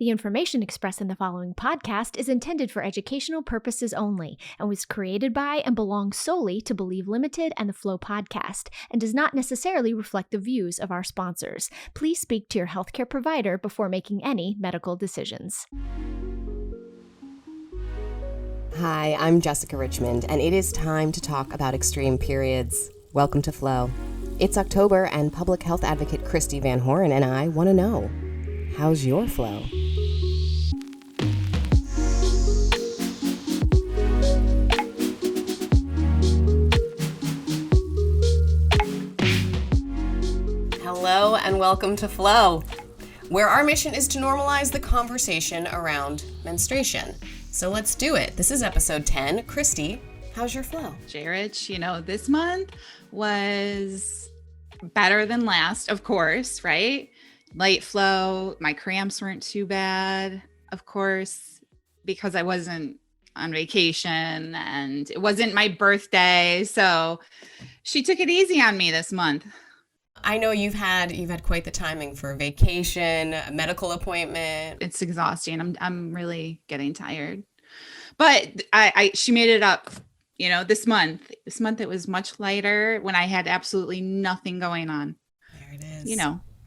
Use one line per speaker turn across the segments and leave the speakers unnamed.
The information expressed in the following podcast is intended for educational purposes only and was created by and belongs solely to Believe Limited and the Flow podcast and does not necessarily reflect the views of our sponsors. Please speak to your healthcare provider before making any medical decisions.
Hi, I'm Jessica Richmond, and it is time to talk about extreme periods. Welcome to Flow. It's October, and public health advocate Christie Van Horen and I want to know, how's your flow? Hello, and welcome to Flow, where our mission is to normalize the conversation around menstruation. So let's do it. This is episode 10. Christie, how's your flow?
Jared, this month was better than last, of course, right? Light flow. My cramps weren't too bad, of course, because I wasn't on vacation and it wasn't my birthday. So she took it easy on me this month.
I know you've had quite the timing for a vacation, a medical appointment.
It's exhausting. I'm really getting tired. But she made it up, this month. This month it was much lighter when I had absolutely nothing going on.
There it is.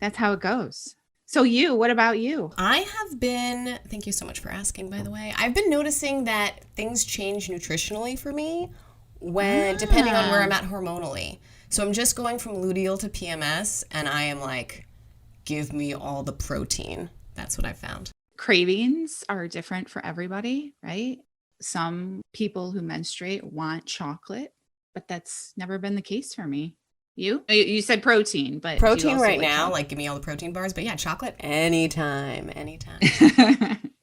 That's how it goes. So what about you?
Thank you so much for asking, by the way. I've been noticing that things change nutritionally for me depending on where I'm at hormonally. So I'm just going from luteal to PMS, and I am like, give me all the protein. That's what I found.
Cravings are different for everybody, right? Some people who menstruate want chocolate, but that's never been the case for me. You said protein, but
protein right now, like give me all the protein bars. But yeah, chocolate anytime.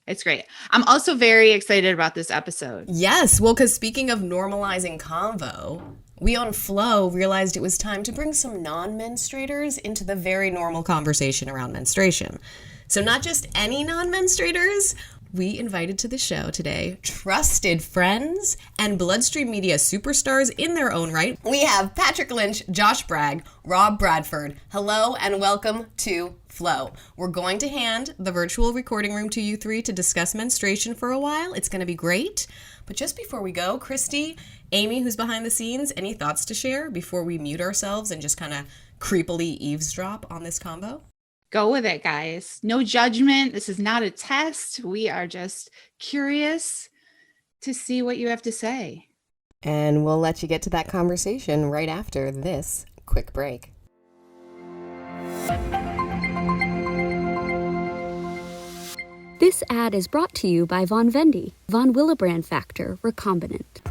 It's great. I'm also very excited about this episode.
Yes, well, because speaking of normalizing convo, we on Flow realized it was time to bring some non-menstruators into the very normal conversation around menstruation. So not just any non-menstruators, we invited to the show today trusted friends and Bloodstream media superstars in their own right. We have Patrick Lynch, Josh Bragg, Rob Bradford. Hello and welcome to Flow. We're going to hand the virtual recording room to you three to discuss menstruation for a while. It's going to be great. But just before we go, Christie, Amy, who's behind the scenes, any thoughts to share before we mute ourselves and just kind of creepily eavesdrop on this combo?
Go with it, guys. No judgment. This is not a test. We are just curious to see what you have to say.
And we'll let you get to that conversation right after this quick break.
This ad is brought to you by Von Vendy, Von Willebrand Factor Recombinant.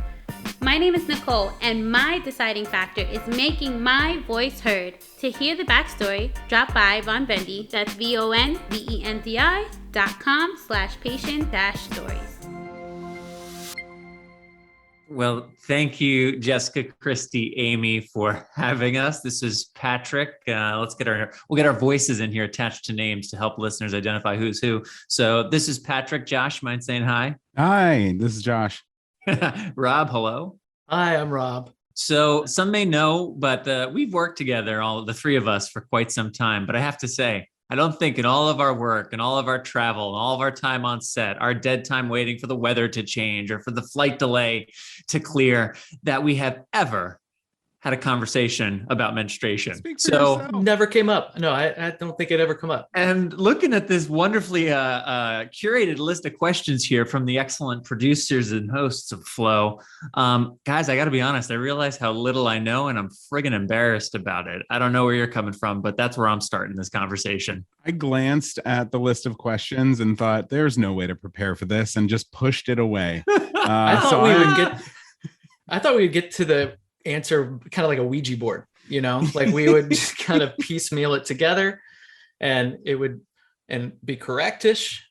My name is Nicole, and my deciding factor is making my voice heard. To hear the backstory, drop by Von Vendy, that's vonvendi.com/patient-stories.
Well, thank you, Jessica, Christie, Amy, for having us. This is Patrick. We'll get our voices in here attached to names to help listeners identify who's who. So this is Patrick. Josh, mind saying hi?
Hi, this is Josh.
Rob, hello.
Hi, I'm Rob.
So some may know, but we've worked together, all the three of us, for quite some time. But I have to say, I don't think in all of our work and all of our travel and all of our time on set, our dead time waiting for the weather to change or for the flight delay to clear, that we have ever had a conversation about menstruation.
So never came up. No, I don't think it ever come up.
And looking at this wonderfully curated list of questions here from the excellent producers and hosts of Flow, guys, I got to be honest, I realize how little I know and I'm friggin' embarrassed about it. I don't know where you're coming from, but that's where I'm starting this conversation.
I glanced at the list of questions and thought there's no way to prepare for this and just pushed it away.
I thought we would get to the answer kind of like a Ouija board, like we would just kind of piecemeal it together and it would be correctish.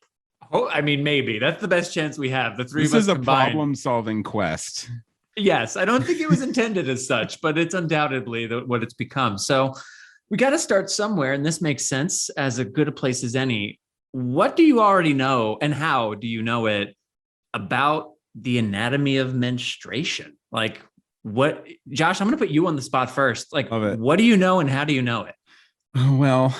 Oh, I mean, maybe that's the best chance we have. The three of us
This is a
combined.
problem-solving quest.
Yes, I don't think it was intended as such, but it's undoubtedly what it's become. So we got to start somewhere, and this makes sense as good a place as any. What do you already know, and how do you know it about the anatomy of menstruation? Like, what, Josh, I'm going to put you on the spot first. Like, what do you know and how do you know it?
Well,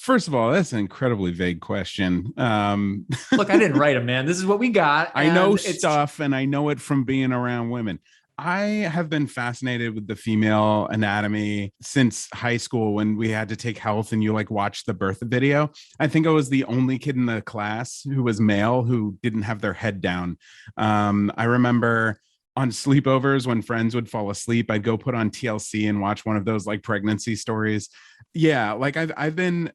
First of all, that's an incredibly vague question.
Look, I didn't write them, man. This is what we got.
I know
and it's
stuff, and I know it from being around women. I have been fascinated with the female anatomy since high school when we had to take health and you like watch the birth video. I think I was the only kid in the class who was male who didn't have their head down. I remember on sleepovers when friends would fall asleep, I'd go put on TLC and watch one of those like pregnancy stories. Yeah, like I've been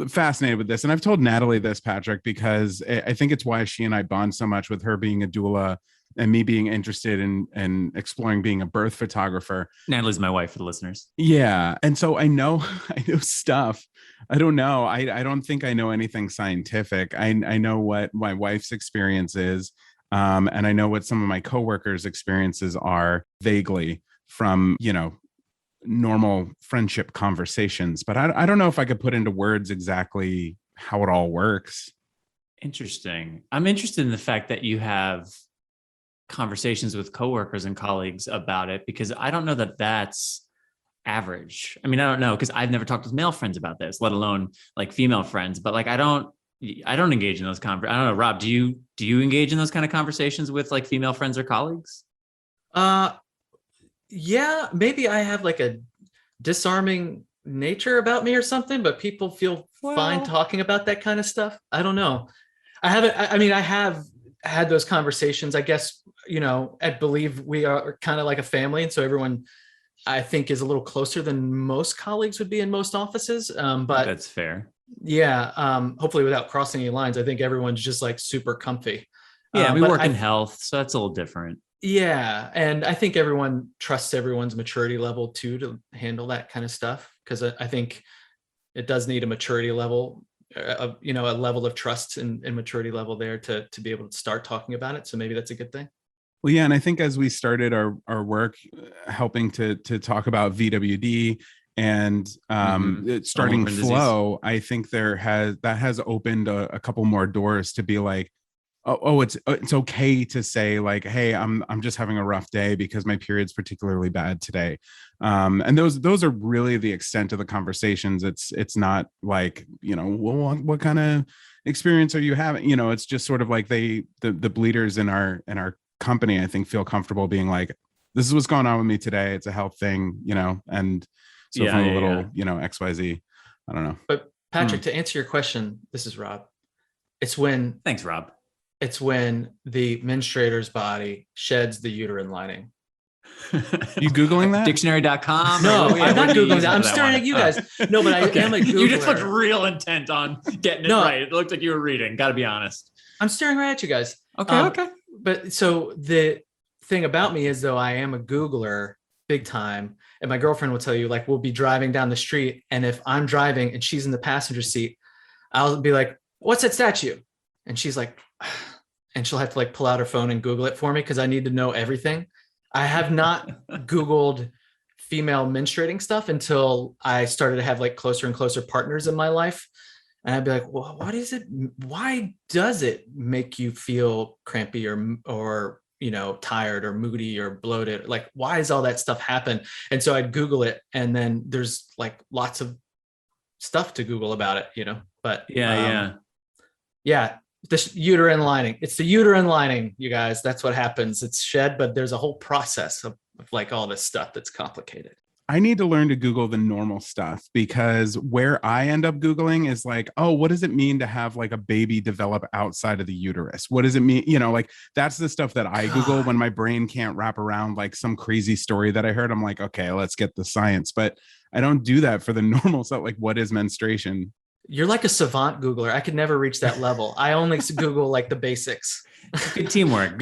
fascinated with this, and I've told Natalie this, Patrick, because I think it's why she and I bond so much, with her being a doula and me being interested in exploring being a birth photographer.
Natalie's my wife, for the listeners.
Yeah. And so I know stuff. I don't know. I don't think I know anything scientific. I know what my wife's experience is. And I know what some of my coworkers' experiences are vaguely from, normal friendship conversations. But I don't know if I could put into words exactly how it all works.
Interesting. I'm interested in the fact that you have conversations with coworkers and colleagues about it, because I don't know that that's average. I mean, I don't know, because I've never talked with male friends about this, let alone like female friends. But like, I don't engage in those I don't know, Rob, do you engage in those kind of conversations with like female friends or colleagues?
Yeah, maybe I have like a disarming nature about me or something, but people feel fine talking about that kind of stuff. I don't know. I have had those conversations. I guess, I believe we are kind of like a family. And so everyone, I think, is a little closer than most colleagues would be in most offices. But
that's fair.
Yeah. Hopefully without crossing any lines, I think everyone's just like super comfy.
Yeah. We work in health, so that's a little different.
Yeah. And I think everyone trusts everyone's maturity level too, to handle that kind of stuff. Cause I think it does need a maturity level, a level of trust and maturity level there to be able to start talking about it. So maybe that's a good thing.
Well, yeah. And I think as we started our work helping to talk about VWD and starting flow, I think that has opened a couple more doors to be like, it's okay to say like, hey, I'm just having a rough day because my period's particularly bad today. And those are really the extent of the conversations. It's not like, well, what kind of experience are you having? It's just sort of like the bleeders in our company, I think, feel comfortable being like, this is what's going on with me today. It's a health thing, and so from a little, XYZ, I don't know.
But Patrick, to answer your question, this is Rob.
Thanks, Rob.
It's when the menstruator's body sheds the uterine lining.
You Googling that?
Dictionary.com?
No, I'm not Googling that. I'm staring at you guys. No, but I am a Googler.
You just looked real intent on getting it right. It looked like you were reading. Got to be honest.
I'm staring right at you guys.
Okay.
But so the thing about me is, though, I am a Googler big time. And my girlfriend will tell you, like, we'll be driving down the street. And if I'm driving and she's in the passenger seat, I'll be like, what's that statue? And she's like, and she'll have to like pull out her phone and Google it for me because I need to know everything. I have not Googled female menstruating stuff until I started to have like closer and closer partners in my life. And I'd be like, well, what is it? Why does it make you feel crampy or tired or moody or bloated? Like, why does all that stuff happen? And so I'd Google it, and then there's like lots of stuff to Google about it, but yeah. The uterine lining. It's the uterine lining, you guys. That's what happens. It's shed, but there's a whole process of like all this stuff that's complicated.
I need to learn to Google the normal stuff, because where I end up Googling is like, oh, what does it mean to have like a baby develop outside of the uterus? What does it mean? Like that's the stuff that I Google when my brain can't wrap around like some crazy story that I heard. I'm like, okay, let's get the science. But I don't do that for the normal stuff. Like, what is menstruation?
You're like a savant Googler. I could never reach that level. I only Google like the basics.
Good teamwork.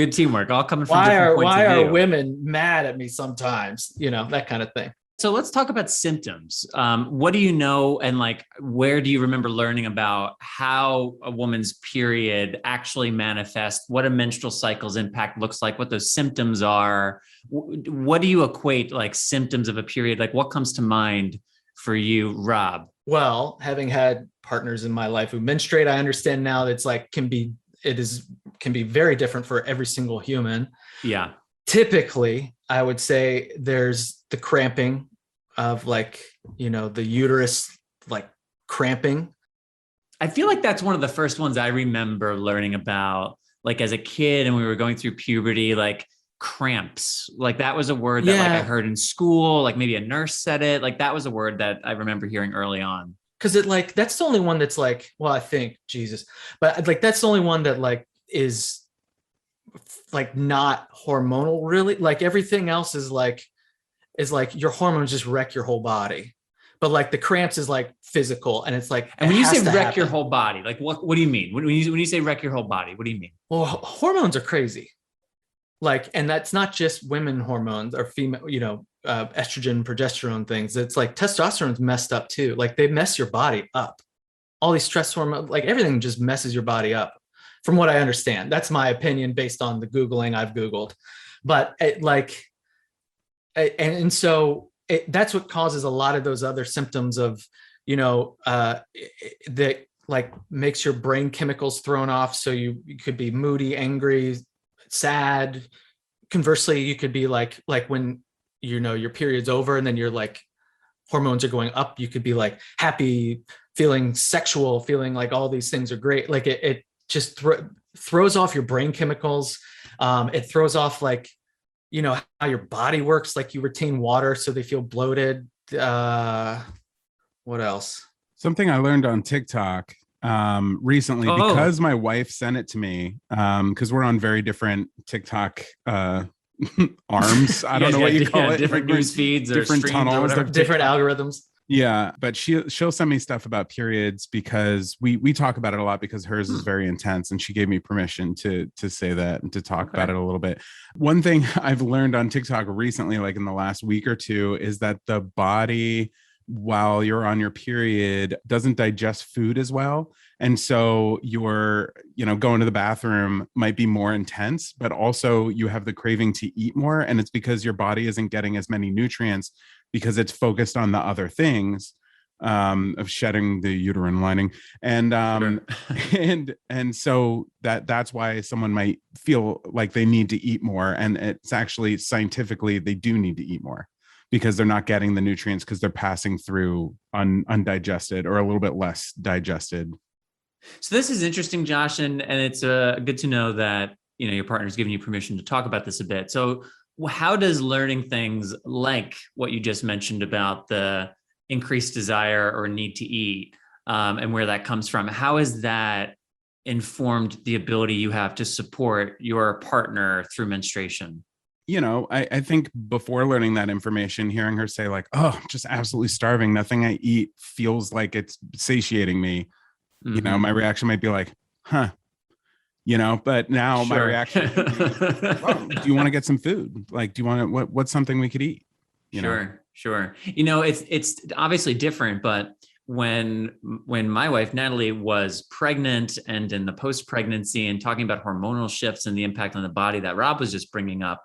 All coming from different points of view.
Why are women mad at me sometimes? That kind of thing.
So let's talk about symptoms. What do you know, and like, where do you remember learning about how a woman's period actually manifests, what a menstrual cycle's impact looks like, what those symptoms are? What do you equate like symptoms of a period? Like, what comes to mind for you, Rob?
Well, having had partners in my life who menstruate, I understand now that it's like can be very different for every single human.
Yeah.
Typically, I would say there's the cramping of like, the uterus like cramping.
I feel like that's one of the first ones I remember learning about, like as a kid, and we were going through puberty, like cramps. Like that was a word that like I heard in school, like maybe a nurse said it. Like that was a word that I remember hearing early on.
Cause it like, that's the only one that's like, well, I think Jesus, but like, that's the only one that like is like not hormonal really. Like everything else is like your hormones just wreck your whole body. But like the cramps is like physical, and it's like,
and when you say wreck your whole body, like what do you mean? When you say wreck your whole body, what do you mean?
Well, hormones are crazy. Like, and that's not just women hormones or female, estrogen, progesterone things. It's like testosterone's messed up too. Like they mess your body up. All these stress hormones, like everything just messes your body up. From what I understand, that's my opinion based on the Googling I've Googled. But so that's what causes a lot of those other symptoms of, that like makes your brain chemicals thrown off. So you could be moody, angry, sad. Conversely, you could be like when, your period's over and then you're like, hormones are going up. You could be like happy, feeling sexual, feeling like all these things are great. Like it just throws off your brain chemicals. It throws off like, how your body works, like you retain water so they feel bloated. What else? Something I learned on TikTok recently because my wife sent it to me, because we're on very different TikTok arms. I don't know what you call it.
Different news feeds or different tunnels,
different algorithms.
Yeah, but she'll send me stuff about periods because we talk about it a lot because hers is very intense, and she gave me permission to say that and to talk about it a little bit. One thing I've learned on TikTok recently, like in the last week or two, is that the body, while you're on your period, doesn't digest food as well. And so your, going to the bathroom might be more intense, but also you have the craving to eat more. And it's because your body isn't getting as many nutrients because it's focused on the other things, of shedding the uterine lining. And and so that's why someone might feel like they need to eat more. And it's actually scientifically, they do need to eat more because they're not getting the nutrients because they're passing through undigested or a little bit less digested.
So this is interesting, Josh, and it's good to know that your partner's giving you permission to talk about this a bit. So how does learning things like what you just mentioned about the increased desire or need to eat, and where that comes from, how has that informed the ability you have to support your partner through menstruation?
I think before learning that information, hearing her say like, oh, I'm just absolutely starving, nothing I eat feels like it's satiating me. Mm-hmm. My reaction might be like, huh, but now my reaction is, well, do you want to get some food? Like, do you want to, what's something we could eat?
Sure. It's obviously different, but when my wife, Natalie, was pregnant and in the post-pregnancy and talking about hormonal shifts and the impact on the body that Rob was just bringing up,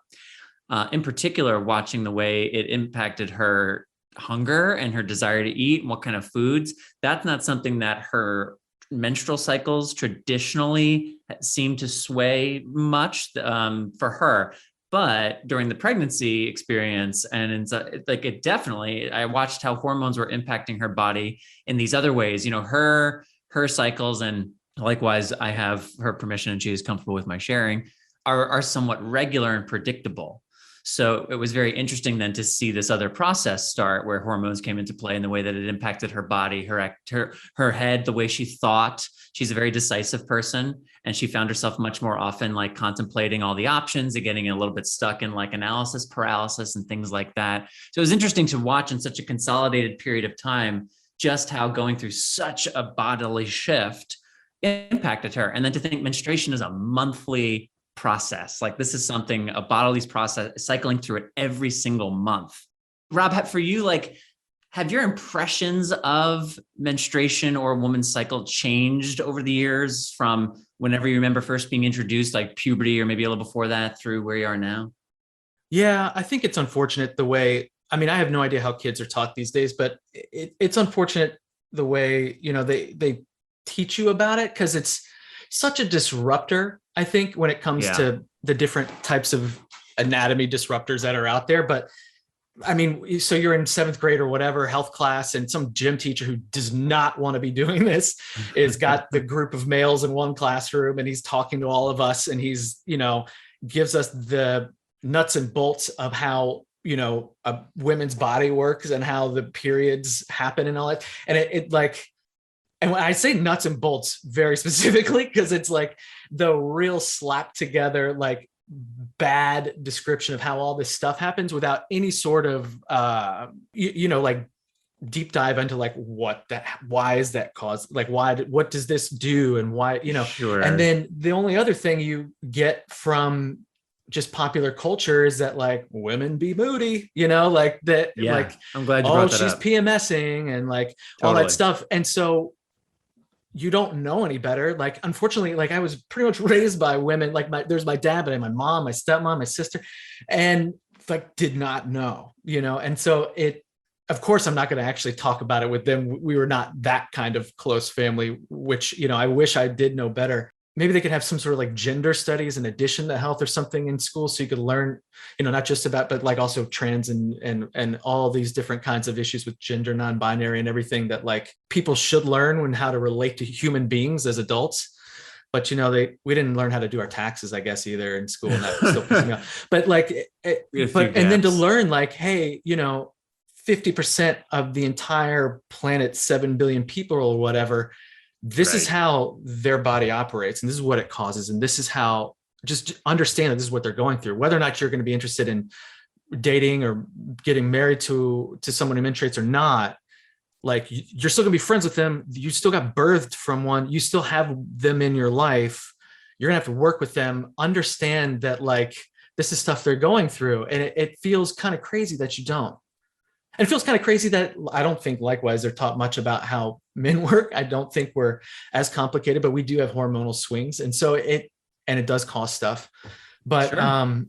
in particular, watching the way it impacted her hunger and her desire to eat and what kind of foods, that's not something that her menstrual cycles traditionally seem to sway much for her. But during the pregnancy experience, and it's like it definitely, I watched how hormones were impacting her body in these other ways, her cycles, and likewise, I have her permission and she is comfortable with my sharing, are somewhat regular and predictable. So it was very interesting then to see this other process start where hormones came into play in the way that it impacted her body, her head, the way she thought. She's a very decisive person, and she found herself much more often like contemplating all the options and getting a little bit stuck in like analysis paralysis and things like that. So it was interesting to watch in such a consolidated period of time, just how going through such a bodily shift impacted her. And then to think menstruation is a monthly process. Like this is something, a bodily process, cycling through it every single month. Rob, for you, like, have your impressions of menstruation or a woman's cycle changed over the years from whenever you remember first being introduced, like puberty or maybe a little before that, through where you are now?
Yeah, I think it's unfortunate the way, I have no idea how kids are taught these days, but it's unfortunate the way, they teach you about it, because it's such a disruptor, I think, when it comes to the different types of anatomy disruptors that are out there. But I mean, so you're in 7th grade or whatever, health class, and some gym teacher who does not want to be doing this is got the group of males in one classroom, and he's talking to all of us, and he's, gives us the nuts and bolts of how, a women's body works and how the periods happen and all that. And it like, and when I say nuts and bolts very specifically, because it's like the real slap together, like bad description of how all this stuff happens without any sort of like deep dive into like why is that caused, like what does this do, and why,
Sure.
And then the only other thing you get from just popular culture is that like women be moody, like that.
Yeah,
like,
I'm glad you brought that
she's
up.
PMSing and like all that stuff. And so you don't know any better. Like, unfortunately, like I was pretty much raised by women. Like there's my dad, but my mom, my stepmom, my sister, and like did not know, And so of course, I'm not going to actually talk about it with them. We were not that kind of close family, which, I wish I did know better. Maybe they could have some sort of like gender studies in addition to health or something in school. So you could learn, not just about, but like also trans and all these different kinds of issues with gender, non-binary and everything that like people should learn when how to relate to human beings as adults. But, we didn't learn how to do our taxes, I guess, either in school. And that still pisses me off. But like, and then to learn like, hey, 50% of the entire planet, 7 billion people or whatever, this is how their body operates, and this is what it causes, and this is how, just understand that this is what they're going through. Whether or not you're going to be interested in dating or getting married to someone who menstruates or not, like you're still gonna be friends with them. You still got birthed from one. You still have them in your life. You're gonna have to work with them. Understand that like this is stuff they're going through, and it feels kind of crazy that you don't. And it feels kind of crazy that I don't think likewise they're taught much about how men work. I don't think we're as complicated, but we do have hormonal swings. And so it does cause stuff. But sure.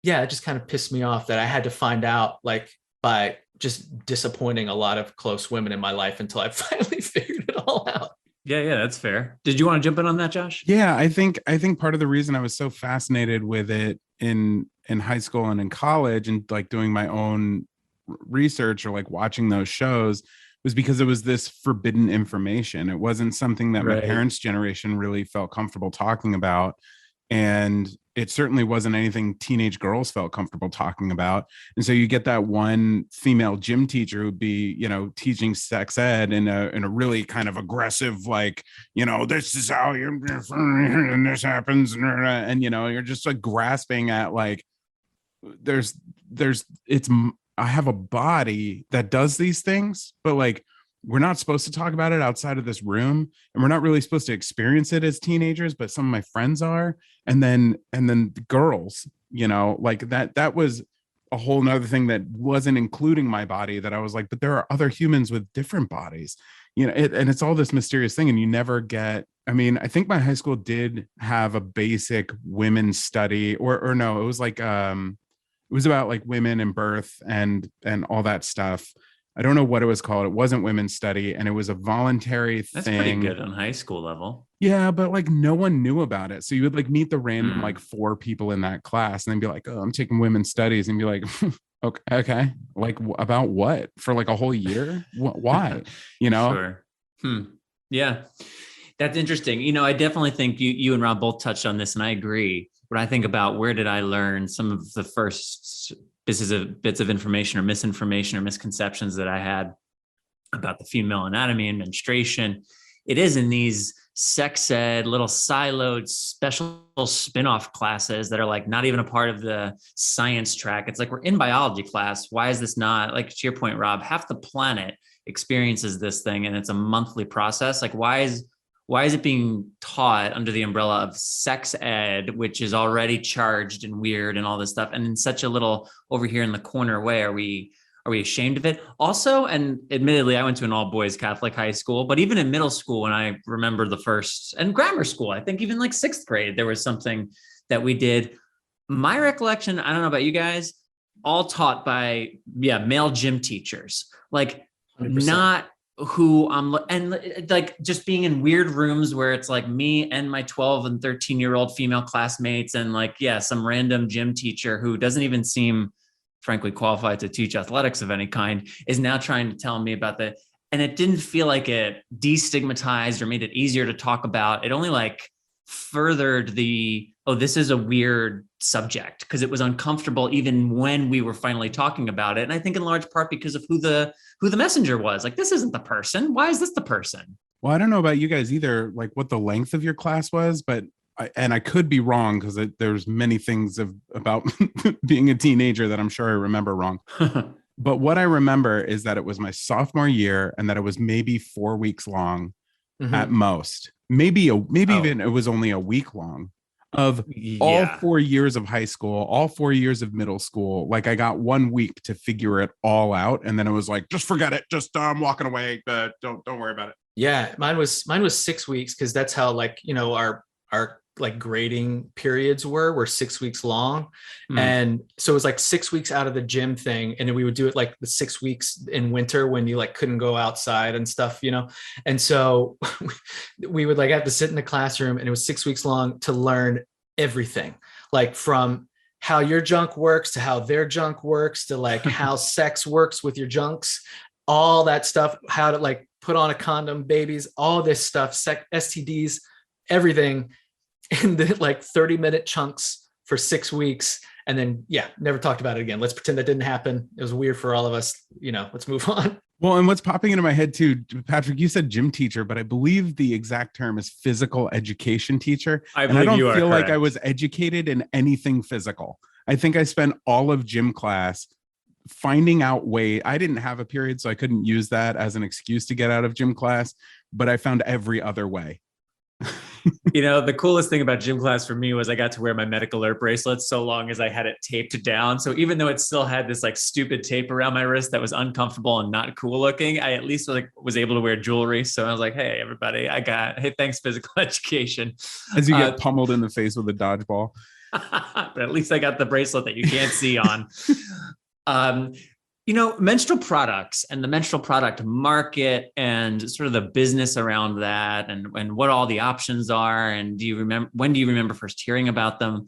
It just kind of pissed me off that I had to find out like by just disappointing a lot of close women in my life until I finally figured it all out.
Yeah, that's fair. Did you want to jump in on that, Josh?
Yeah, I think part of the reason I was so fascinated with it in high school and in college and like doing my own research or like watching those shows was because it was this forbidden information. It wasn't something that my parents' generation really felt comfortable talking about. And it certainly wasn't anything teenage girls felt comfortable talking about. And so you get that one female gym teacher who'd be, teaching sex ed in a really kind of aggressive, like, this is how you, and this happens. And, you're just like grasping at like, I have a body that does these things, but like, we're not supposed to talk about it outside of this room, and we're not really supposed to experience it as teenagers, but some of my friends are. And then the girls, like that was a whole nother thing that wasn't including my body, that I was like, but there are other humans with different bodies, and it's all this mysterious thing. And you never get, I think my high school did have a basic women's study or no, it was like, it was about like women and birth and all that stuff. I don't know what it was called. It wasn't women's study, and it was a voluntary thing.
That's pretty good on high school level.
Yeah, but like no one knew about it. So you would like meet the random like 4 people in that class and then be like, oh, I'm taking women's studies, and be like, okay, like about what? For like a whole year? Why?
Sure. Yeah, that's interesting. I definitely think you and Rob both touched on this, and I agree. When I think about where did I learn some of the first bits of information or misinformation or misconceptions that I had about the female anatomy and menstruation, it is in these sex ed, little siloed, special spin-off classes that are like not even a part of the science track. It's like, we're in biology class. Why is this not, like to your point, Rob, half the planet experiences this thing and it's a monthly process. Like, why is it being taught under the umbrella of sex ed, which is already charged and weird and all this stuff, and in such a little over here in the corner way? Are we ashamed of it? Also, and admittedly, I went to an all boys Catholic high school, but even in middle school, when I remember the first, and grammar school, I think even like 6th grade, there was something that we did. My recollection, I don't know about you guys, all taught by male gym teachers, like 100%. Not who and like just being in weird rooms where it's like me and my 12 and 13-year-old female classmates and like, some random gym teacher who doesn't even seem frankly qualified to teach athletics of any kind, is now trying to tell me about and it didn't feel like it destigmatized or made it easier to talk about. It only like furthered this is a weird subject, because it was uncomfortable even when we were finally talking about it. And I think in large part because of who the messenger was. Like, this isn't the person. Why is this the person?
Well, I don't know about you guys either, like what the length of your class was, but I could be wrong, because there's many things about being a teenager that I'm sure I remember wrong. But what I remember is that it was my sophomore year and that it was maybe 4 weeks long at most. Maybe even it was only a week long of all 4 years of high school, all 4 years of middle school. Like, I got 1 week to figure it all out. And then it was like, just forget it. Just I'm walking away. Don't worry about it.
Yeah. Mine was 6 weeks, because that's how, like, you know, our like grading periods were 6 weeks long. And so it was like 6 weeks out of the gym thing. And then we would do it like the 6 weeks in winter when you like couldn't go outside and stuff, you know? And so we would like have to sit in the classroom, and it was 6 weeks long to learn everything, like from how your junk works to how their junk works to like how sex works with your junks, all that stuff, how to like put on a condom, babies, all this stuff, STDs, everything, in the like 30-minute chunks for 6 weeks. And then, never talked about it again. Let's pretend that didn't happen. It was weird for all of us. You know, let's move on.
Well, and what's popping into my head too, Patrick, you said gym teacher, but I believe the exact term is physical education teacher. I don't feel like I was educated in anything physical. I think I spent all of gym class finding out ways. I didn't have a period, so I couldn't use that as an excuse to get out of gym class, but I found every other way.
You know, the coolest thing about gym class for me was I got to wear my medical alert bracelet so long as I had it taped down. So even though it still had this like stupid tape around my wrist that was uncomfortable and not cool looking, I at least like was able to wear jewelry. So I was like, hey, everybody, hey, thanks, physical education.
As you get pummeled in the face with a dodgeball.
But at least I got the bracelet that you can't see on. You know, menstrual products and the menstrual product market and sort of the business around that, and what all the options are. And when do you remember first hearing about them?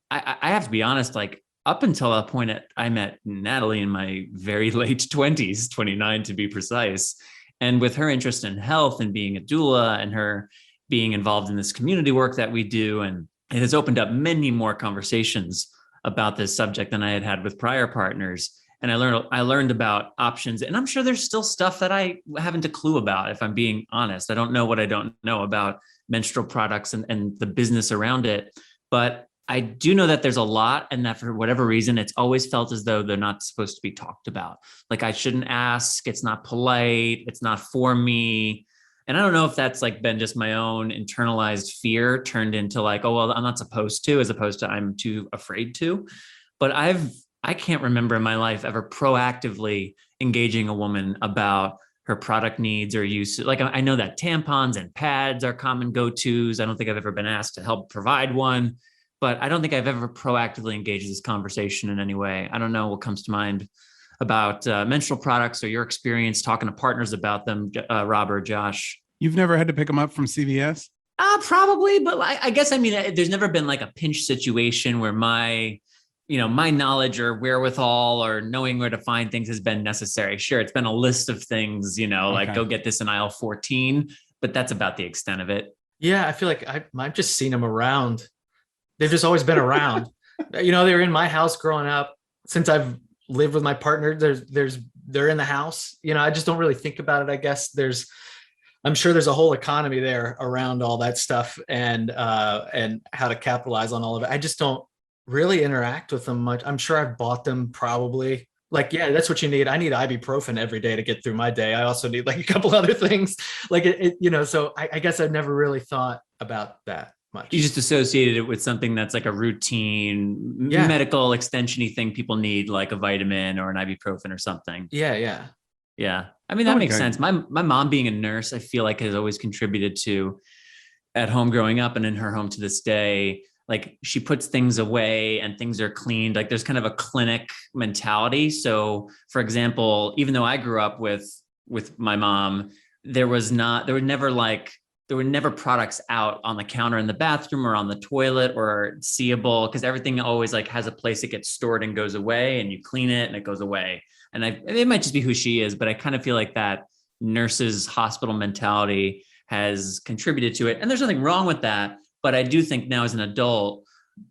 I have to be honest, like up until the point I met Natalie in my very late 20s, 29 to be precise. And with her interest in health and being a doula and her being involved in this community work that we do, and it has opened up many more conversations about this subject than I had had with prior partners. And I learned about options, and I'm sure there's still stuff that I haven't a clue about, if I'm being honest. I don't know what I don't know about menstrual products and the business around it, but I do know that there's a lot, and that for whatever reason, it's always felt as though they're not supposed to be talked about. Like, I shouldn't ask, it's not polite, it's not for me. And I don't know if that's like been just my own internalized fear turned into like, oh, well, I'm not supposed to, as opposed to I'm too afraid to. But I can't remember in my life ever proactively engaging a woman about her product needs or use. Like, I know that tampons and pads are common go-tos. I don't think I've ever been asked to help provide one, but I don't think I've ever proactively engaged this conversation in any way. I don't know what comes to mind about menstrual products or your experience talking to partners about them, Rob or Josh.
You've never had to pick them up from CVS?
Probably, but I guess, I mean, there's never been like a pinch situation where my knowledge or wherewithal or knowing where to find things has been necessary. Sure, it's been a list of things, like go get this in aisle 14, but that's about the extent of it.
Yeah, I feel like I've just seen them around. They've just always been around. They were in my house growing up. Since I've lived with my partner, they're in the house. I just don't really think about it. I guess I'm sure there's a whole economy there around all that stuff and how to capitalize on all of it. I just don't really interact with them much. I'm sure I've bought them probably. Like, yeah, that's what you need. I need ibuprofen every day to get through my day. I also need like a couple other things. Like so I guess I've never really thought about that much. You
just associated it with something that's like a routine medical extension-y thing people need, like a vitamin or an ibuprofen or something.
Yeah.
I mean, that makes sense. My mom being a nurse, I feel like has always contributed to, at home growing up and in her home to this day, like she puts things away and things are cleaned. Like there's kind of a clinic mentality. So for example, even though I grew up with my mom, there were never like there were never products out on the counter in the bathroom or on the toilet or seeable, because everything always like has a place it gets stored and goes away, and you clean it and it goes away. And it might just be who she is, but I kind of feel like that nurses hospital mentality has contributed to it. And there's nothing wrong with that. But I do think now as an adult,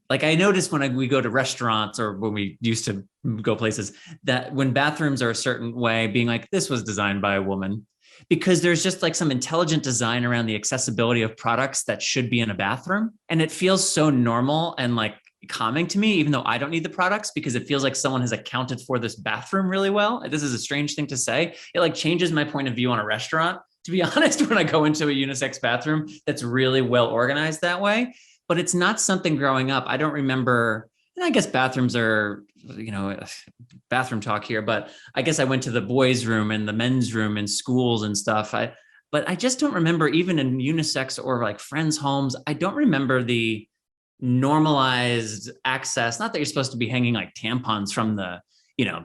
like I noticed when we go to restaurants or when we used to go places, that when bathrooms are a certain way, being like, this was designed by a woman, because there's just like some intelligent design around the accessibility of products that should be in a bathroom. And it feels so normal and like calming to me, even though I don't need the products, because it feels like someone has accounted for this bathroom really well. This is a strange thing to say. It like changes my point of view on a restaurant, to be honest, when I go into a unisex bathroom that's really well organized that way. But it's not something growing up. I don't remember, and I guess bathrooms are, bathroom talk here, but I guess I went to the boys' room and the men's room in schools and stuff. But I just don't remember, even in unisex or like friends' homes, I don't remember the normalized access. Not that you're supposed to be hanging like tampons from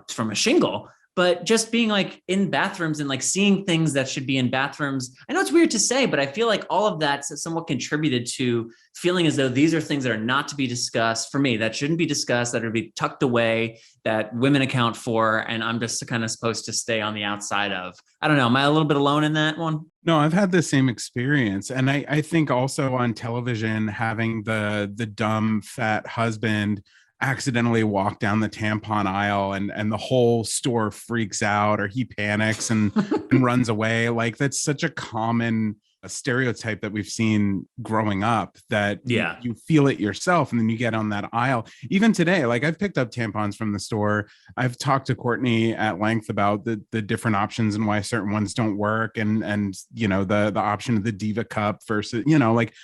from a shingle, but just being like in bathrooms and like seeing things that should be in bathrooms. I know it's weird to say, but I feel like all of that somewhat contributed to feeling as though these are things that are not to be discussed for me, that shouldn't be discussed, that are to be tucked away, that women account for, and I'm just kind of supposed to stay on the outside of. I don't know. Am I a little bit alone in that one?
No, I've had the same experience. And I think also on television, having the dumb fat husband accidentally walk down the tampon aisle and the whole store freaks out, or he panics and runs away. Like that's such a common stereotype that we've seen growing up, that you feel it yourself, and then you get on that aisle. Even today, like I've picked up tampons from the store. I've talked to Courtney at length about the different options and why certain ones don't work, and the option of the Diva cup versus, like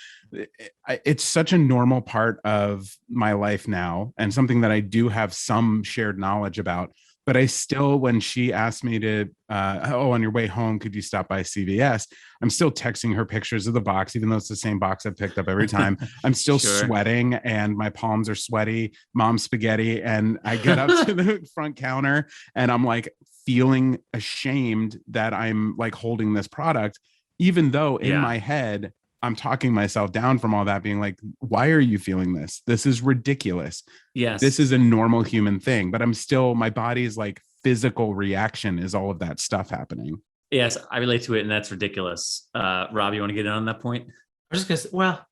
it's such a normal part of my life now, and something that I do have some shared knowledge about. But I still, when she asked me to, on your way home, could you stop by CVS? I'm still texting her pictures of the box, even though it's the same box I've picked up every time. I'm still sweating and my palms are sweaty, mom spaghetti. And I get up to the front counter and I'm like feeling ashamed that I'm like holding this product, even though in my head, I'm talking myself down from all that, being like, why are you feeling this? This is ridiculous.
Yes.
This is a normal human thing, but I'm still, my body's like physical reaction is all of that stuff happening.
Yes, I relate to it, and that's ridiculous. Rob, you want to get in on that point?
I'm just gonna say, well,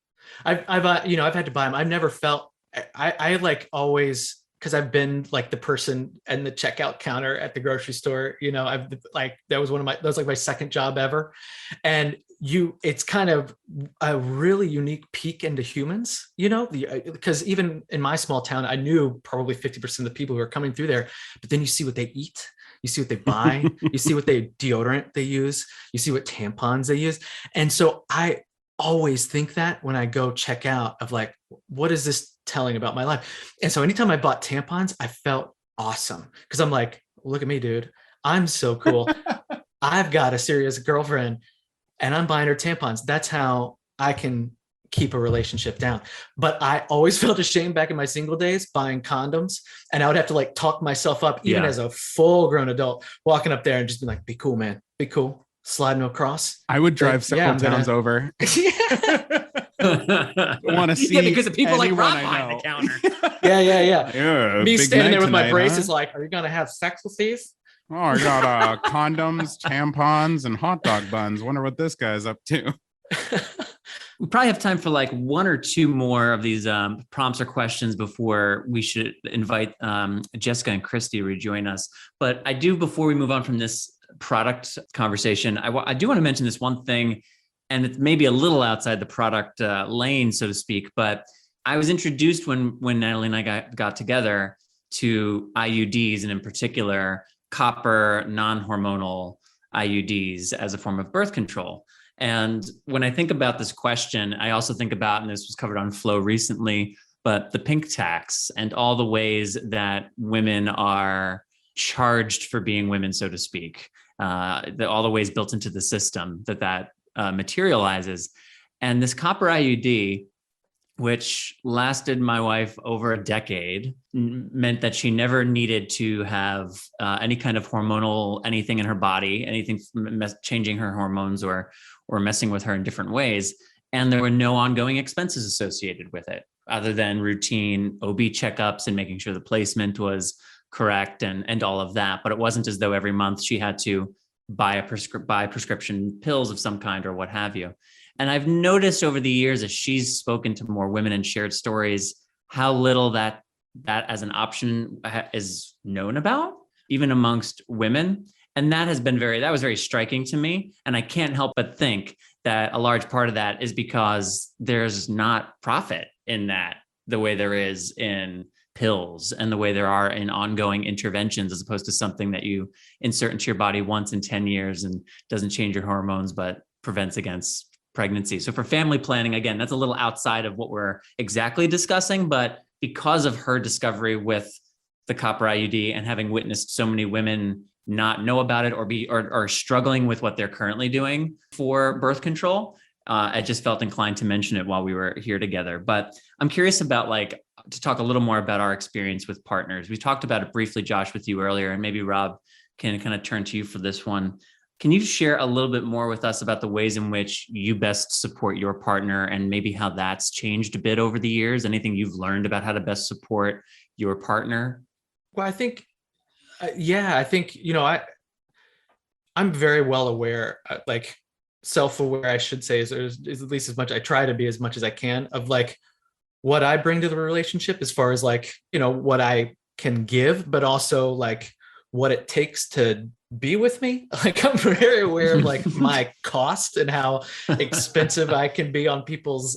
I've had to buy them. I've never felt, I like always, because I've been like the person in the checkout counter at the grocery store, I've like, that was like my second job ever. And it's kind of a really unique peek into humans, because even in my small town, I knew probably 50% of the people who are coming through there, but then you see what they eat, you see what they buy, you see what deodorant they use, you see what tampons they use. And so I always think that when I go check out of like, what is this telling about my life? And so anytime I bought tampons, I felt awesome, because I'm like, look at me, dude, I'm so cool. I've got a serious girlfriend and I'm buying her tampons. That's how I can keep a relationship down. But I always felt ashamed back in my single days buying condoms, and I would have to like talk myself up, even as a full grown adult, walking up there and just be like, be cool, man, be cool, sliding across.
I would drive several towns over. Want to see
because the people like Rob behind the counter.
Yeah. Me standing there with my braces, like, are you gonna have sex with these?
Oh, I got condoms, tampons, and hot dog buns. Wonder what this guy's up to.
We probably have time for like one or two more of these prompts or questions before we should invite Jessica and Christie to rejoin us. But I do, before we move on from this product conversation, I do want to mention this one thing, and it's maybe a little outside the product lane, so to speak. But I was introduced when Natalie and I got together to IUDs, and in particular, copper non-hormonal IUDs as a form of birth control. And when I think about this question, I also think about, and this was covered on Flow recently, but the pink tax and all the ways that women are charged for being women, so to speak, all the ways built into the system that materializes. And this copper IUD, which lasted my wife over a decade, meant that she never needed to have any kind of hormonal anything in her body, anything changing her hormones or messing with her in different ways. And there were no ongoing expenses associated with it other than routine OB checkups and making sure the placement was correct and all of that. But it wasn't as though every month she had to buy prescription pills of some kind or what have you. And I've noticed over the years, as she's spoken to more women and shared stories, how little that as an option is known about, even amongst women. And that was very striking to me. And I can't help but think that a large part of that is because there's not profit in that the way there is in pills and the way there are in ongoing interventions, as opposed to something that you insert into your body once in 10 years and doesn't change your hormones, but prevents against pregnancy. So for family planning, again, that's a little outside of what we're exactly discussing, but because of her discovery with the copper IUD and having witnessed so many women not know about it or struggling with what they're currently doing for birth control, I just felt inclined to mention it while we were here together. But I'm curious about to talk a little more about our experience with partners. We talked about it briefly, Josh, with you earlier, and maybe Rob can kind of turn to you for this one. Can you share a little bit more with us about the ways in which you best support your partner and maybe how that's changed a bit over the years? Anything you've learned about how to best support your partner?
Well, I think, I'm very well aware, self-aware, I should say, is at least as much, I try to be as much as I can of what I bring to the relationship as far as what I can give, but also what it takes to be with me. I'm very aware of my cost and how expensive I can be on people's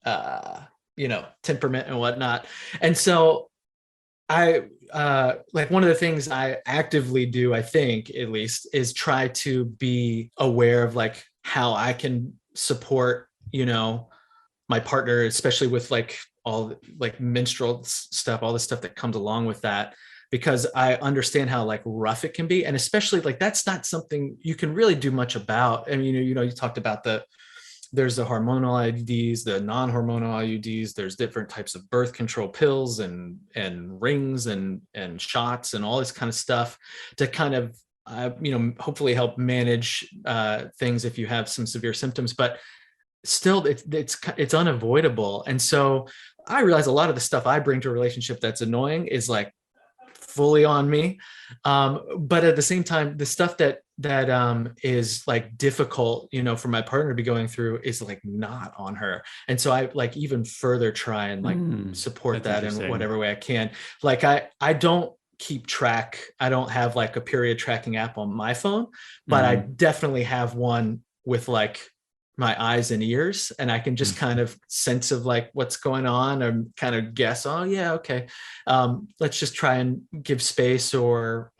temperament and whatnot. And so I one of the things I actively do, I think at least, is try to be aware of how I can support my partner, especially with all menstrual stuff, all the stuff that comes along with that, because I understand how rough it can be. And especially that's not something you can really do much about. I mean, you talked about there's the hormonal IUDs, the non-hormonal IUDs, there's different types of birth control pills and rings and shots and all this kind of stuff to kind of, hopefully help manage things if you have some severe symptoms, but still it's unavoidable. And so I realize a lot of the stuff I bring to a relationship that's annoying is fully on me. But at the same time, the stuff that is difficult, for my partner to be going through is not on her. And so I even further try and support that in whatever way I can. I don't keep track. I don't have a period tracking app on my phone, but I definitely have one with my eyes and ears, and I can just kind of sense of what's going on and kind of guess, oh yeah, okay, let's just try and give space or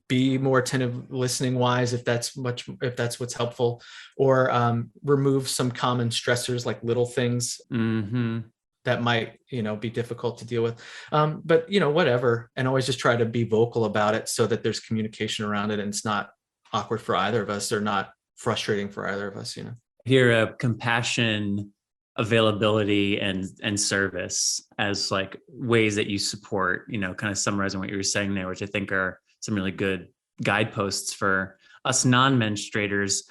be more attentive listening wise if that's what's helpful, or remove some common stressors little things that might be difficult to deal with, but whatever, and always just try to be vocal about it so that there's communication around it and it's not awkward for either of us or not frustrating for either of us.
Here, compassion, availability, and service as ways that you support, kind of summarizing what you were saying there, which I think are some really good guideposts for us non-menstruators.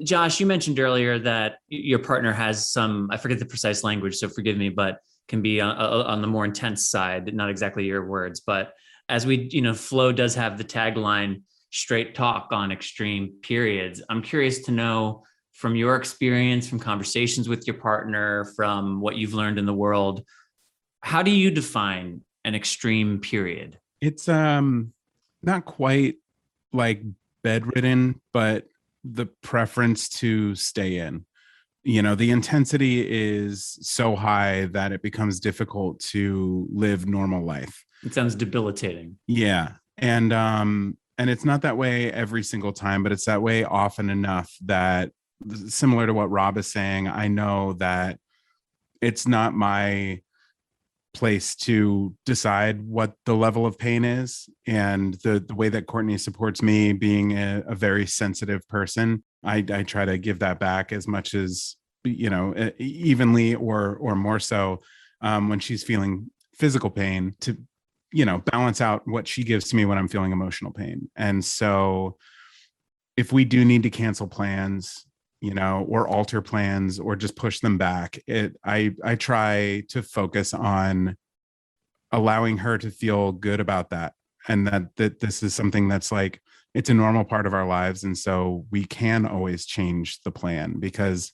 Josh, you mentioned earlier that your partner has some, I forget the precise language, so forgive me, but can be on the more intense side, not exactly your words, but as we, Flow does have the tagline, straight talk on extreme periods. I'm curious to know, from your experience, from conversations with your partner, from what you've learned in the world, how do you define an extreme period?
It's not quite bedridden, but the preference to stay in. The intensity is so high that it becomes difficult to live normal life.
It sounds debilitating.
Yeah. And it's not that way every single time, but it's that way often enough that, similar to what Rob is saying, I know that it's not my place to decide what the level of pain is. And the way that Courtney supports me, being a very sensitive person, I try to give that back as much as evenly or more so when she's feeling physical pain, to balance out what she gives to me when I'm feeling emotional pain. And so if we do need to cancel plans, or alter plans or just push them back, I try to focus on allowing her to feel good about that, and that this is something that's like, it's a normal part of our lives. And so we can always change the plan, because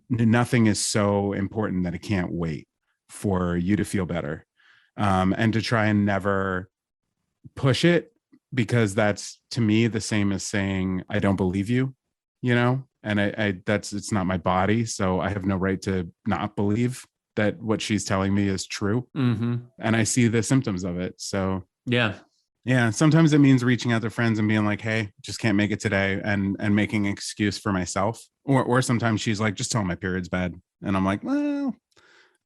nothing is so important that it can't wait for you to feel better. And to try and never push it, because that's, to me, the same as saying, I don't believe you, and it's not my body. So I have no right to not believe that what she's telling me is true.
Mm-hmm.
And I see the symptoms of it. So
yeah.
Sometimes it means reaching out to friends and being like, hey, just can't make it today, and making an excuse for myself. Or sometimes she's like, just tell me my period's bad. And I'm like, well,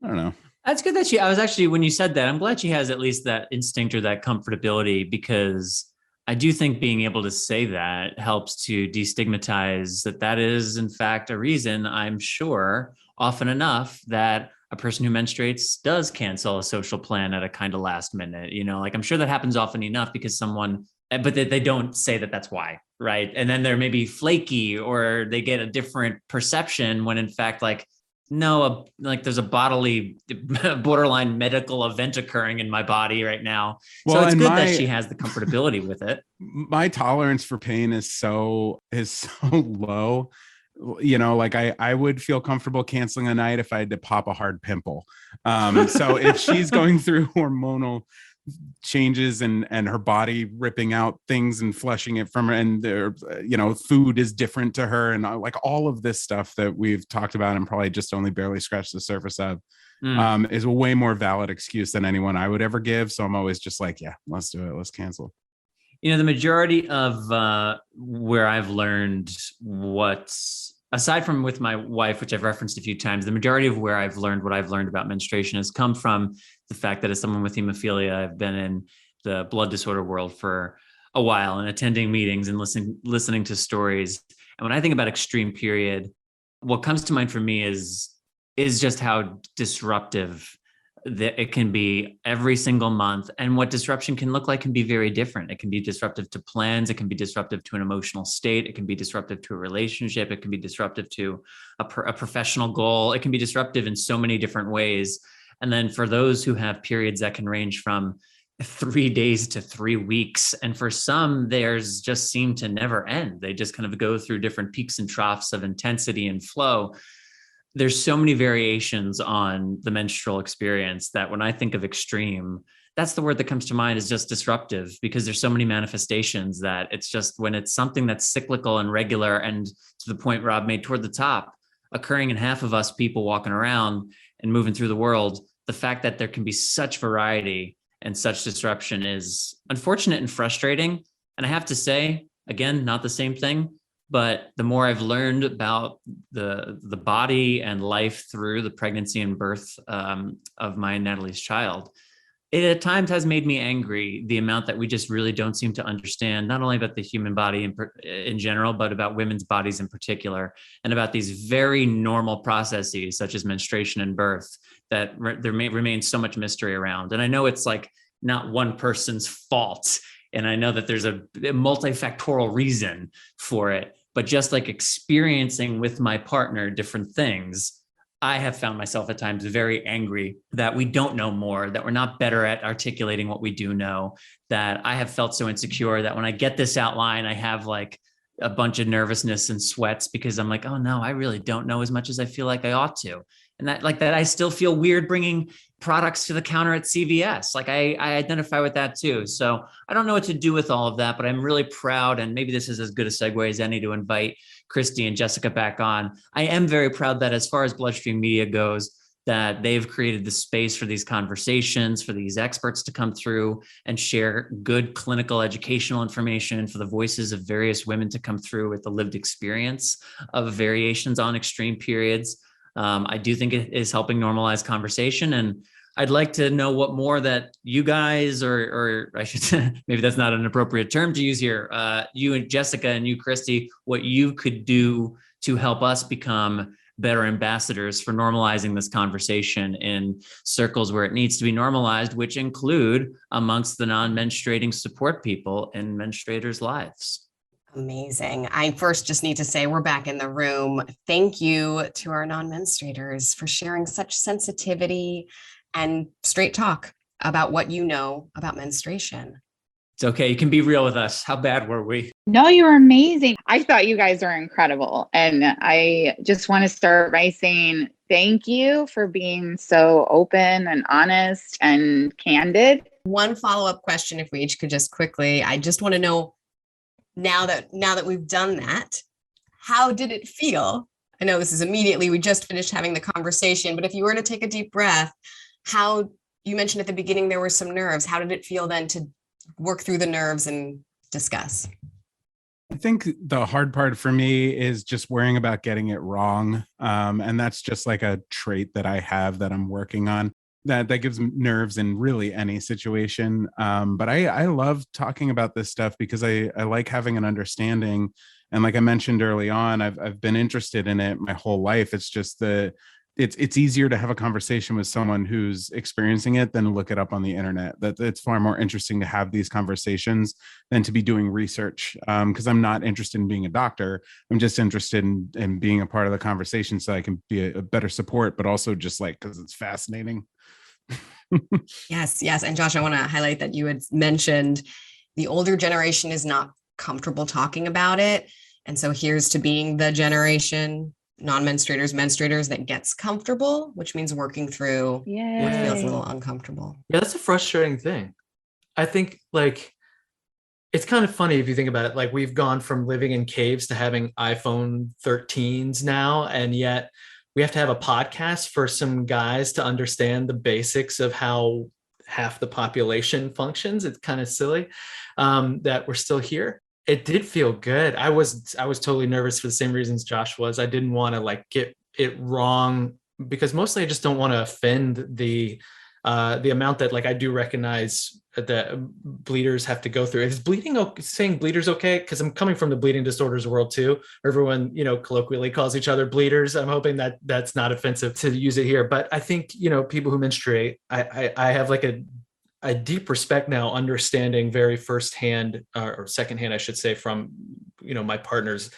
I don't know.
That's good that I was actually, when you said that, I'm glad she has at least that instinct or that comfortability, because I do think being able to say that helps to destigmatize that is in fact a reason, I'm sure, often enough, that a person who menstruates does cancel a social plan at a kind of last minute. Like, I'm sure that happens often enough because but they don't say that that's why, right? And then they're maybe flaky, or they get a different perception when in fact, like, no, like there's a bodily borderline medical event occurring in my body right now. So it's good that she has the comfortability with it.
My tolerance for pain is so low. Like I would feel comfortable canceling a night if I had to pop a hard pimple. So if she's going through hormonal changes and her body ripping out things and flushing it from her, and food is different to her, and like all of this stuff that we've talked about and probably just only barely scratched the surface of, is a way more valid excuse than anyone I would ever give. So I'm always just like, yeah, let's do it. Let's cancel.
The majority of where I've learned aside from with my wife, which I've referenced a few times, the majority of where I've learned what I've learned about menstruation has come from the fact that as someone with hemophilia, I've been in the blood disorder world for a while and attending meetings and listening to stories. And when I think about extreme period, what comes to mind for me is just how disruptive that it can be every single month. And what disruption can look like can be very different. It can be disruptive to plans. It can be disruptive to an emotional state. It can be disruptive to a relationship. It can be disruptive to a professional goal. It can be disruptive in so many different ways. And then for those who have periods that can range from 3 days to 3 weeks, and for some, theirs just seem to never end. They just kind of go through different peaks and troughs of intensity and flow. There's so many variations on the menstrual experience that when I think of extreme, that's the word that comes to mind, is just disruptive, because there's so many manifestations that it's just, when it's something that's cyclical and regular, and to the point Rob made toward the top, occurring in half of us people walking around and moving through the world, the fact that there can be such variety and such disruption is unfortunate and frustrating. And I have to say, again, not the same thing, but the more I've learned about the body and life through the pregnancy and birth of my and Natalie's child, it at times has made me angry, the amount that we just really don't seem to understand, not only about the human body in general, but about women's bodies in particular, and about these very normal processes such as menstruation and birth that there may remain so much mystery around. And I know it's like not one person's fault, and I know that there's a multifactorial reason for it, but just like experiencing with my partner different things, I have found myself at times very angry that we don't know more, that we're not better at articulating what we do know, that I have felt so insecure that when I get this outline, I have like a bunch of nervousness and sweats, because I'm like, oh no, I really don't know as much as I feel like I ought to. And that I still feel weird bringing products to the counter at CVS. Like I identify with that too. So I don't know what to do with all of that, but I'm really proud. And maybe this is as good a segue as any to invite Christie and Jessica back on. I am very proud that as far as Bloodstream Media goes, that they've created the space for these conversations, for these experts to come through and share good clinical educational information, for the voices of various women to come through with the lived experience of variations on extreme periods. I do think it is helping normalize conversation, and I'd like to know what more that you guys, or I should say, maybe that's not an appropriate term to use here, you and Jessica and you, Christie, what you could do to help us become better ambassadors for normalizing this conversation in circles where it needs to be normalized, which include amongst the non-menstruating support people in menstruators' lives.
Amazing. I first just need to say we're back in the room. Thank you to our non-menstruators for sharing such sensitivity and straight talk about what you know about menstruation.
It's okay. You can be real with us. How bad were we?
No, you were amazing. I thought you guys were incredible. And I just want to start by saying thank you for being so open and honest and candid.
One follow-up question, if we each could just quickly, I just want to know, now that we've done that, how did it feel? I know this is immediately, we just finished having the conversation, but if you were to take a deep breath, you mentioned at the beginning there were some nerves. How did it feel then to work through the nerves and discuss?
I think the hard part for me is just worrying about getting it wrong. And that's just like a trait that I have that I'm working on. That gives nerves in really any situation. But I love talking about this stuff because I like having an understanding. And like I mentioned early on, I've been interested in it my whole life. It's just it's easier to have a conversation with someone who's experiencing it than look it up on the internet. That it's far more interesting to have these conversations than to be doing research. Because I'm not interested in being a doctor. I'm just interested in being a part of the conversation so I can be a better support, but also just like because it's fascinating.
Yes. And Josh, I want to highlight that you had mentioned the older generation is not comfortable talking about it. And so here's to being the generation, non-menstruators, menstruators, that gets comfortable, which means working through what feels a little uncomfortable.
Yeah, that's a frustrating thing. I think like it's kind of funny if you think about it. Like we've gone from living in caves to having iPhone 13s now, and yet we have to have a podcast for some guys to understand the basics of how half the population functions. It's kind of silly that we're still here. It did feel good. I was totally nervous for the same reasons Josh was. I didn't want to like get it wrong because mostly I just don't want to offend the amount that like I do recognize that bleeders have to go through. Is bleeding okay? Saying bleeders okay? Because I'm coming from the bleeding disorders world too. Everyone, colloquially calls each other bleeders. I'm hoping that that's not offensive to use it here. But I think, people who menstruate, I have like a deep respect now, understanding very firsthand or secondhand, I should say, from, my partners,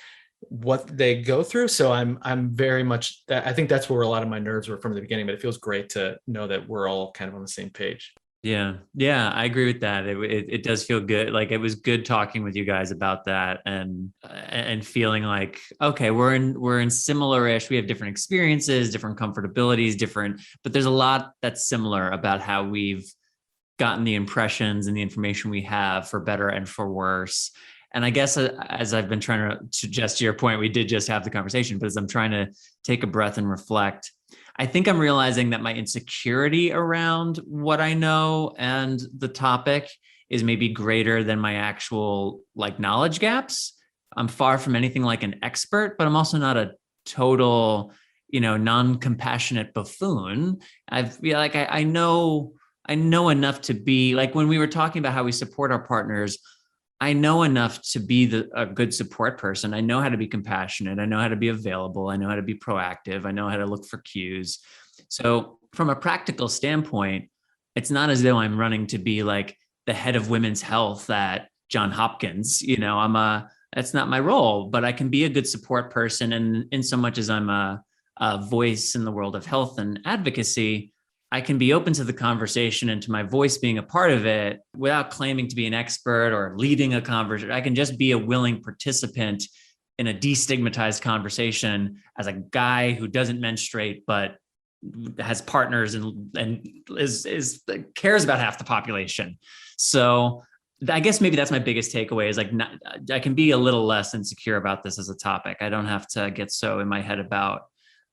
what they go through. So I'm very much, I think that's where a lot of my nerves were from the beginning, but it feels great to know that we're all kind of on the same page.
Yeah, I agree with that. It does feel good. Like it was good talking with you guys about that and feeling like, okay, we're in similar-ish. We have different experiences, different comfortabilities, but there's a lot that's similar about how we've gotten the impressions and the information we have, for better and for worse. And I guess as I've been trying to suggest to your point, we did just have the conversation, but as I'm trying to take a breath and reflect, I think I'm realizing that my insecurity around what I know and the topic is maybe greater than my actual like knowledge gaps. I'm far from anything like an expert, but I'm also not a total, non-compassionate buffoon. I know enough to be like, when we were talking about how we support our partners, I know enough to be a good support person. I know how to be compassionate. I know how to be available. I know how to be proactive. I know how to look for cues. So from a practical standpoint, it's not as though I'm running to be like the head of women's health at Johns Hopkins. That's not my role, but I can be a good support person. And in so much as I'm a voice in the world of health and advocacy, I can be open to the conversation and to my voice being a part of it without claiming to be an expert or leading a conversation. I can just be a willing participant in a destigmatized conversation as a guy who doesn't menstruate, but has partners and cares about half the population. So I guess maybe that's my biggest takeaway is I can be a little less insecure about this as a topic. I don't have to get so in my head about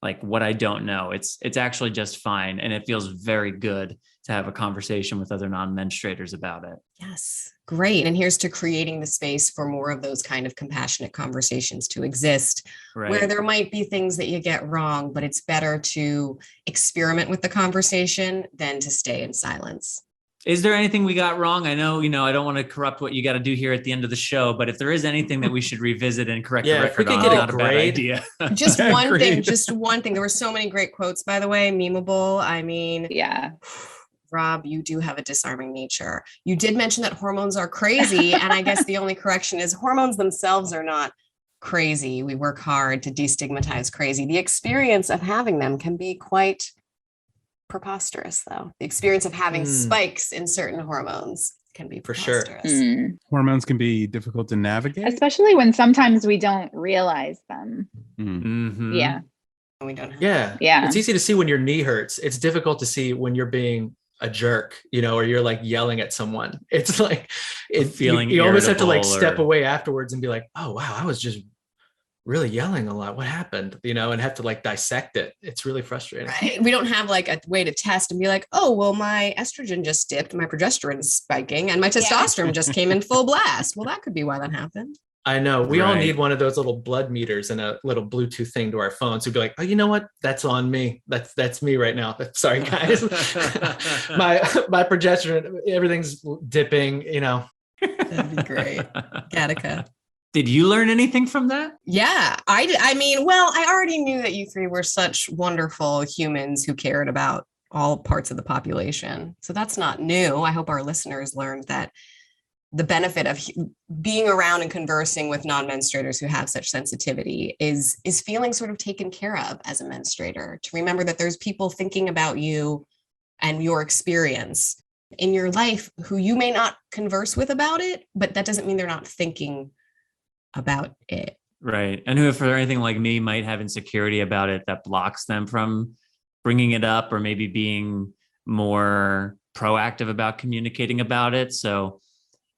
like what I don't know. It's actually just fine. And it feels very good to have a conversation with other non-menstruators about it.
Yes, great. And here's to creating the space for more of those kind of compassionate conversations to exist, right, where there might be things that you get wrong, but it's better to experiment with the conversation than to stay in silence.
Is there anything we got wrong? I know, I don't want to corrupt what you got to do here at the end of the show, but if there is anything that we should revisit and correct the record on, not a bad idea.
Just one thing. There were so many great quotes, by the way, memeable. I mean,
yeah.
Rob, you do have a disarming nature. You did mention that hormones are crazy. And I guess the only correction is hormones themselves are not crazy. We work hard to destigmatize crazy. The experience of having them can be quite preposterous, though. The experience of having spikes in certain hormones can be preposterous.
For sure.
Hormones can be difficult to navigate,
especially when sometimes we don't realize them. Yeah.
We don't have
yeah. It's easy to see when your knee hurts. It's difficult to see when you're being a jerk, or you're like yelling at someone. It's like you almost have to like step away afterwards and be like, oh wow, I was just really yelling a lot. What happened? And have to like dissect it. It's really frustrating.
Right. We don't have like a way to test and be like, oh, well, my estrogen just dipped, my progesterone is spiking, and my testosterone just came in full blast. Well, that could be why that happened.
I know. We all need one of those little blood meters and a little Bluetooth thing to our phones. We'd be like, oh, you know what? That's on me. That's me right now. Sorry, guys. my progesterone, everything's dipping,
That'd be great. Gattaca.
Did you learn anything from that?
Yeah, I mean, I already knew that you three were such wonderful humans who cared about all parts of the population. So that's not new. I hope our listeners learned that the benefit of being around and conversing with non-menstruators who have such sensitivity is feeling sort of taken care of as a menstruator, to remember that there's people thinking about you and your experience in your life who you may not converse with about it, but that doesn't mean they're not thinking about it.
Right. And who, if they're anything like me, might have insecurity about it that blocks them from bringing it up or maybe being more proactive about communicating about it. So,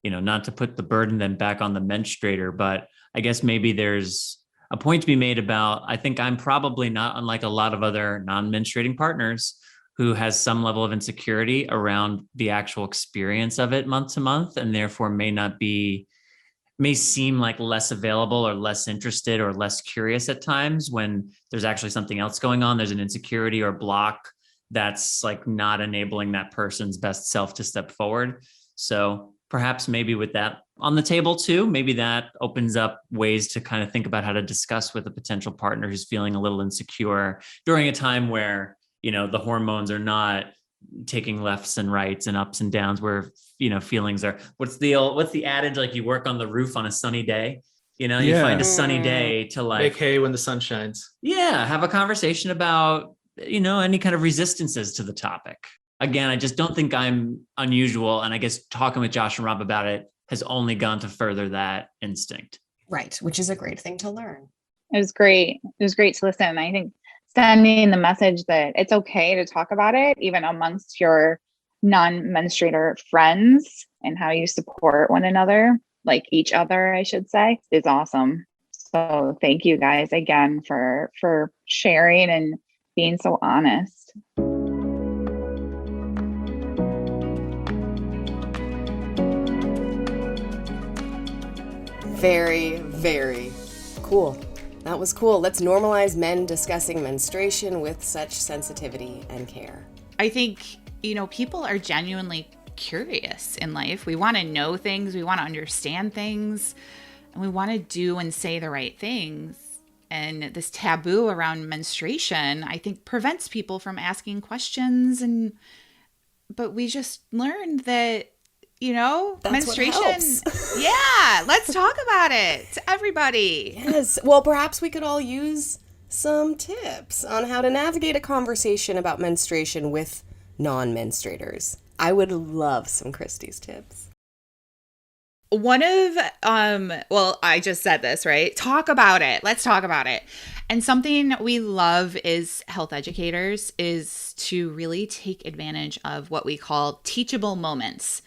not to put the burden then back on the menstruator, but I guess maybe there's a point to be made about, I think I'm probably not unlike a lot of other non-menstruating partners who has some level of insecurity around the actual experience of it month to month, and therefore may seem like less available or less interested or less curious at times when there's actually something else going on. There's an insecurity or block that's like not enabling that person's best self to step forward. So perhaps maybe with that on the table too, maybe that opens up ways to kind of think about how to discuss with a potential partner who's feeling a little insecure during a time where, the hormones are not taking lefts and rights and ups and downs, where feelings are, what's the adage, like you work on the roof on a sunny day, you find a sunny day to like
make hay when the sun shines.
Have a conversation about any kind of resistances to the topic. Again, I just don't think I'm unusual, and I guess talking with Josh and Rob about it has only gone to further that instinct.
Right, which is a great thing to learn.
It was great to listen. I think sending the message that it's okay to talk about it, even amongst your non-menstruator friends, and how you support one another, like each other, I should say, is awesome. So thank you guys again for sharing and being so honest.
Very, very cool. That was cool. Let's normalize men discussing menstruation with such sensitivity and care.
I think, people are genuinely curious in life. We want to know things. We want to understand things. And we want to do and say the right things. And this taboo around menstruation, I think, prevents people from asking questions. But we just learned that,
that's
menstruation. Yeah, let's talk about it to everybody.
Yes. Well, perhaps we could all use some tips on how to navigate a conversation about menstruation with non-menstruators. I would love some Christie's tips.
One of, I just said this, right? Talk about it. Let's talk about it. And something we love is health educators is to really take advantage of what we call teachable moments.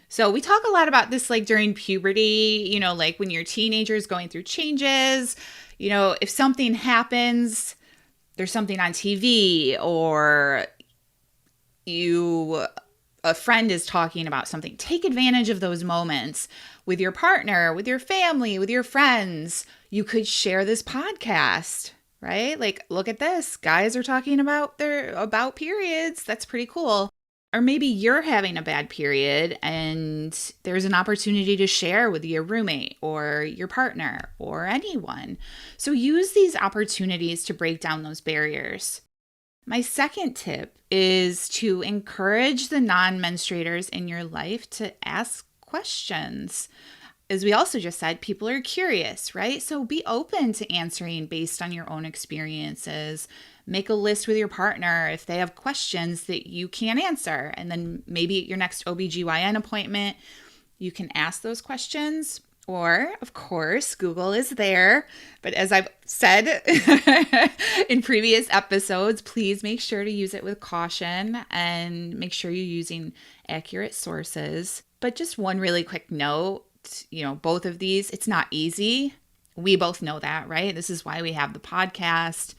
So we talk a lot about this, like during puberty, like when your teenager's going through changes, if something happens, there's something on TV, or a friend is talking about something. Take advantage of those moments with your partner, with your family, with your friends. You could share this podcast, right? Like, look at this. Guys are talking about periods. That's pretty cool. Or maybe you're having a bad period and there's an opportunity to share with your roommate or your partner or anyone. So use these opportunities to break down those barriers. My second tip is to encourage the non-menstruators in your life to ask questions. As we also just said, people are curious, right? So be open to answering based on your own experiences. Make a list with your partner if they have questions that you can't answer. And then maybe at your next OBGYN appointment, you can ask those questions. Or, of course, Google is there. But as I've said in previous episodes, please make sure to use it with caution and make sure you're using accurate sources. But just one really quick note, both of these, it's not easy. We both know that, right? This is why we have the podcast.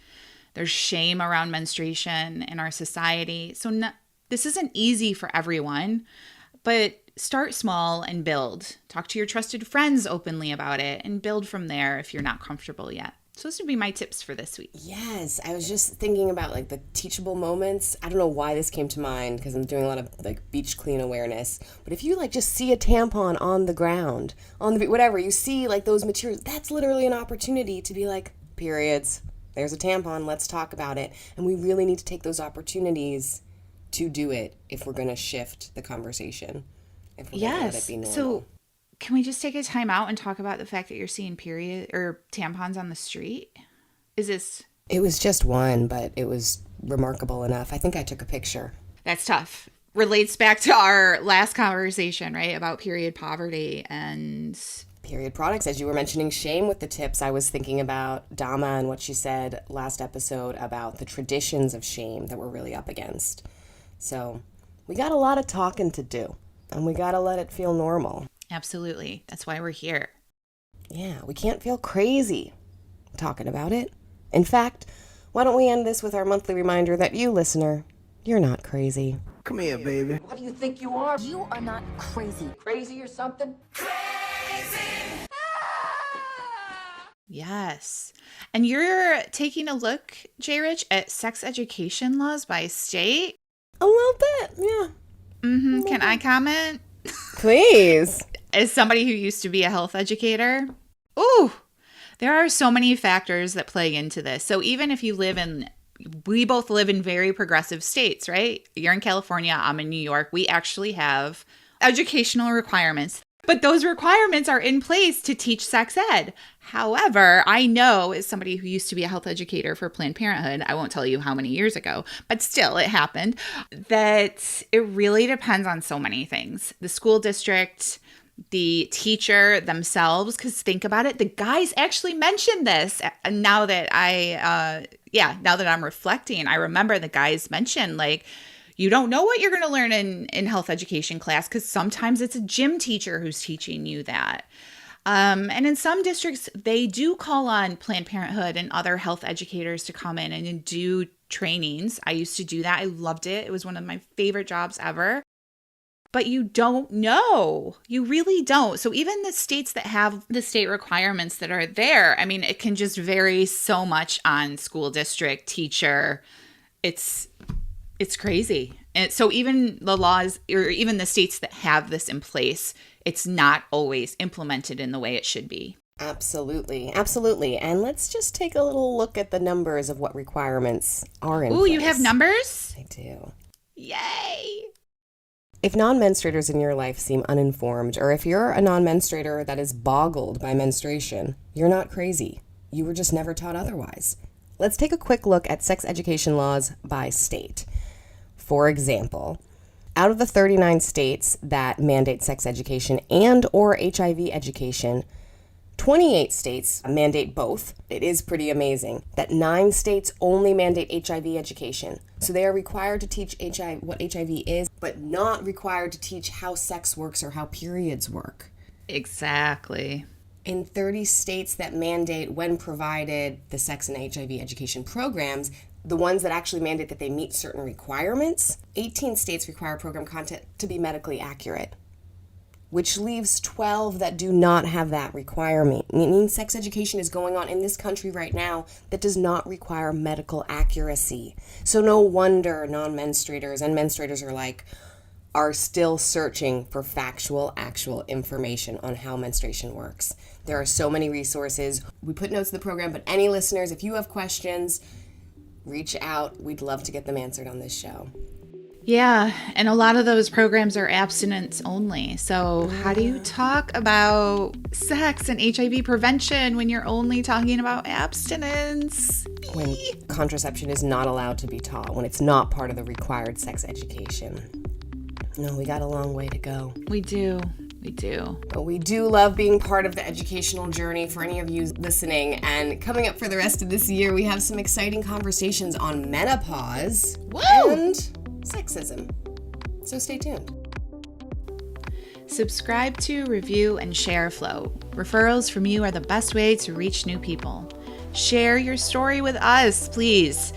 There's shame around menstruation in our society. So this isn't easy for everyone, but start small and build. Talk to your trusted friends openly about it and build from there if you're not comfortable yet. So those would be my tips for this week.
Yes, I was just thinking about the teachable moments. I don't know why this came to mind because I'm doing a lot of beach clean awareness. But if you just see a tampon on the ground, on the whatever, you see those materials, that's literally an opportunity to be periods. There's a tampon, let's talk about it. And we really need to take those opportunities to do it if we're going to shift the conversation. If we're going to let it be normal.
So can we just take a time out and talk about the fact that you're seeing period or tampons on the street?
It was just one, but it was remarkable enough. I think I took a picture.
That's tough. Relates back to our last conversation, right? About period poverty and
period products. As you were mentioning shame with the tips, I was thinking about Dama and what she said last episode about the traditions of shame that we're really up against. So we got a lot of talking to do, and we got to let it feel normal.
Absolutely. That's why we're here.
Yeah, we can't feel crazy talking about it. In fact, why don't we end this with our monthly reminder that you, listener, you're not crazy.
Come here, baby.
What do you think you are? You are not crazy. Crazy or something?
Yes. And you're taking a look, J. Rich, at sex education laws by state?
A little bit, yeah.
Mm-hmm. Can I comment?
Please.
As somebody who used to be a health educator, there are so many factors that play into this. So even if we both live in very progressive states, right? You're in California, I'm in New York. We actually have educational requirements. But those requirements are in place to teach sex ed. However, I know as somebody who used to be a health educator for Planned Parenthood, I won't tell you how many years ago, but still it happened, that it really depends on so many things. The school district, the teacher themselves, because think about it, the guys actually mentioned this. Now that I'm reflecting, I remember the guys mentioned you don't know what you're going to learn in health education class because sometimes it's a gym teacher who's teaching you that. And in some districts, they do call on Planned Parenthood and other health educators to come in and do trainings. I used to do that. I loved it. It was one of my favorite jobs ever. But you don't know. You really don't. So even the states that have the state requirements that are there, I mean, it can just vary so much on school district, teacher. It's crazy. And so even the laws or even the states that have this in place, it's not always implemented in the way it should be.
Absolutely. Absolutely. And let's just take a little look at the numbers of what requirements are in place.
Ooh, you have numbers?
I do.
Yay!
If non-menstruators in your life seem uninformed, or if you're a non-menstruator that is boggled by menstruation, you're not crazy. You were just never taught otherwise. Let's take a quick look at sex education laws by state. For example, out of the 39 states that mandate sex education and or HIV education, 28 states mandate both. It is pretty amazing that 9 states only mandate HIV education. So they are required to teach what HIV is, but not required to teach how sex works or how periods work.
Exactly.
In 30 states that mandate, when provided, the sex and HIV education programs, the ones that actually mandate that they meet certain requirements, 18 states require program content to be medically accurate. which leaves 12 that do not have that requirement. Meaning sex education is going on in this country right now that does not require medical accuracy. So no wonder non-menstruators and menstruators are still searching for factual, actual information on how menstruation works. There are so many resources. We put notes in the program, but any listeners, if you have questions, reach out. We'd love to get them answered on this show.
Yeah, and a lot of those programs are abstinence only. So how do you talk about sex and HIV prevention when you're only talking about abstinence?
When contraception is not allowed to be taught, when it's not part of the required sex education. No, we got a long way to go.
We do.
But we do love being part of the educational journey for any of you listening. And coming up for the rest of this year, we have some exciting conversations on menopause and sexism. So stay tuned.
Subscribe to, review, and share Flow. Referrals from you are the best way to reach new people. Share your story with us, please.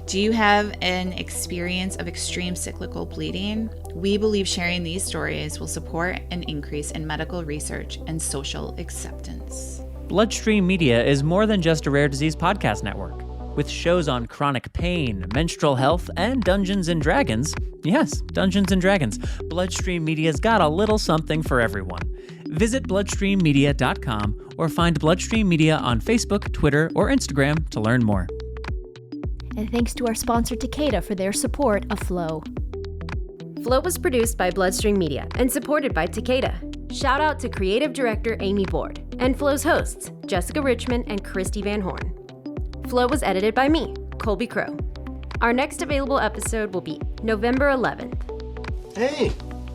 Do you have an experience of extreme cyclical bleeding? We believe sharing these stories will support an increase in medical research and social acceptance.
Bloodstream Media is more than just a rare disease podcast network. With shows on chronic pain, menstrual health, and Dungeons and Dragons, yes, Dungeons and Dragons, Bloodstream Media's got a little something for everyone. Visit bloodstreammedia.com or find Bloodstream Media on Facebook, Twitter, or Instagram to learn more.
And thanks to our sponsor, Takeda, for their support of Flow.
Flow was produced by Bloodstream Media and supported by Takeda. Shout out to creative director Amy Board and Flow's hosts, Jessica Richmond and Christie Van Horn. Flow was edited by me, Colby Crow. Our next available episode will be November 11th.
Hey,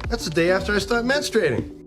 that's the day after I start menstruating.